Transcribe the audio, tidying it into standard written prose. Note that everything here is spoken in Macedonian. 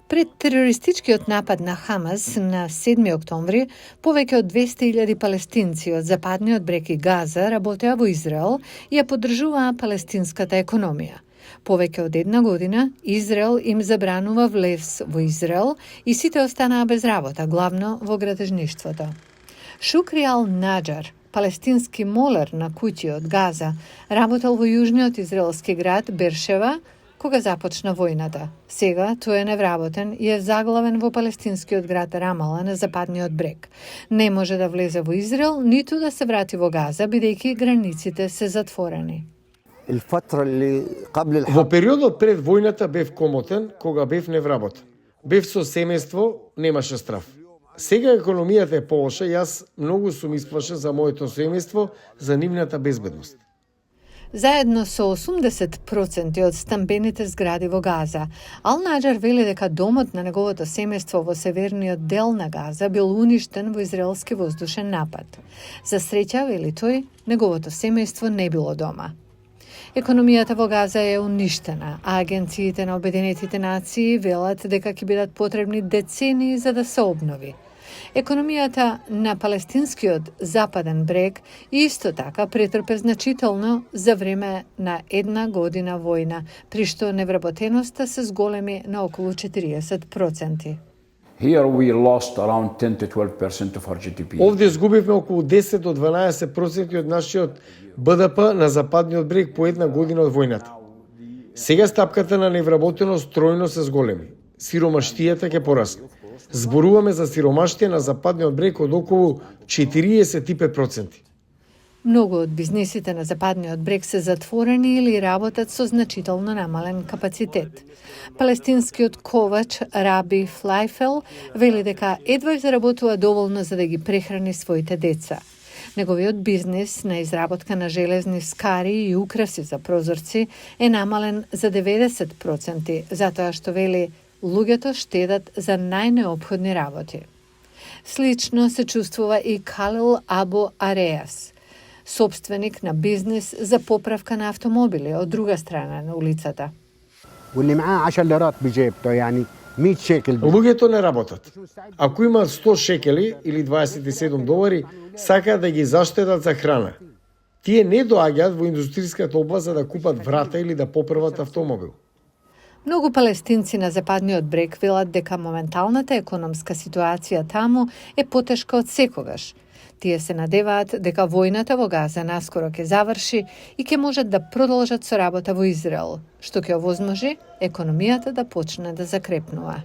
Пред терористичкиот напад на Хамас на 7 октомври, повеќе од 200.000 палестинци од западниот брег и Газа работеа во Израел и ја поддржуваа палестинската економија. Повеќе од една година Израел им забранува влез во Израел и сите останаа без работа, главно во градежништвото. Шукри Ал Наџар, палестински молер на куќи од Газа, работел во јужниот израелски град Бершева кога започна војната. Сега тој е невработен и е заглавен во палестинскиот град Рамала на западниот брег. Не може да влезе во Израел, ниту да се врати во Газа, бидејќи границите се затворени. Во периодот пред војната бев комотен, кога бев невработен. Бев со семејство, немаше страв. Сега економијата е полоша и јас многу сум исплашен за моето семејство, за нивната безбедност. Заедно со 80% од стамбените згради во Газа, Ал Наџар вели дека домот на неговото семејство во северниот дел на Газа бил уништен во израелски воздушен напад. За среќа, вели тој, неговото семејство не било дома. Економијата во Газа е уништена, а агенциите на Обединетите нации велат дека ќе бидат потребни децении за да се обнови. Економијата на палестинскиот западен брег исто така претрпе значително за време на една година војна, при што невработеноста се зголеми на околу 40%. Here we lost around 10 to 12% of our GDP. Овде изгубивме околу 10 до 12% од нашиот БДП на западниот брег по една година од војната. Сега стапката на невработеност тројно се зголеми. Сиромаштијата ќе порасне. Зборуваме за сиромаштија на западниот брег од околу 45%. Многу од бизнисите на западниот брег се затворени или работат со значително намален капацитет. Палестинскиот ковач Раби Флајфел вели дека едва заработува доволно за да ги прехрани своите деца. Неговиот бизнис на изработка на железни скари и украси за прозорци е намален за 90%, затоа што вели луѓето штедат за најнеопходни работи. Слично се чувствува и Калил Абу Ареас, собственик на бизнис за поправка на автомобили од друга страна на улицата. Луѓето не работат. Ако имаат 100 шекели или 27 долари, сакаат да ги заштедат за храна. Тие не доаѓаат во индустријската област за да купат врата или да поправат автомобил. Многу палестинци на западниот брег велат дека моменталната економска ситуација таму е потешка од секогаш. Тие се надеваат дека војната во Газа наскоро ќе заврши и ќе можат да продолжат со работа во Израел, што ќе овозможи економијата да почне да закрепнува.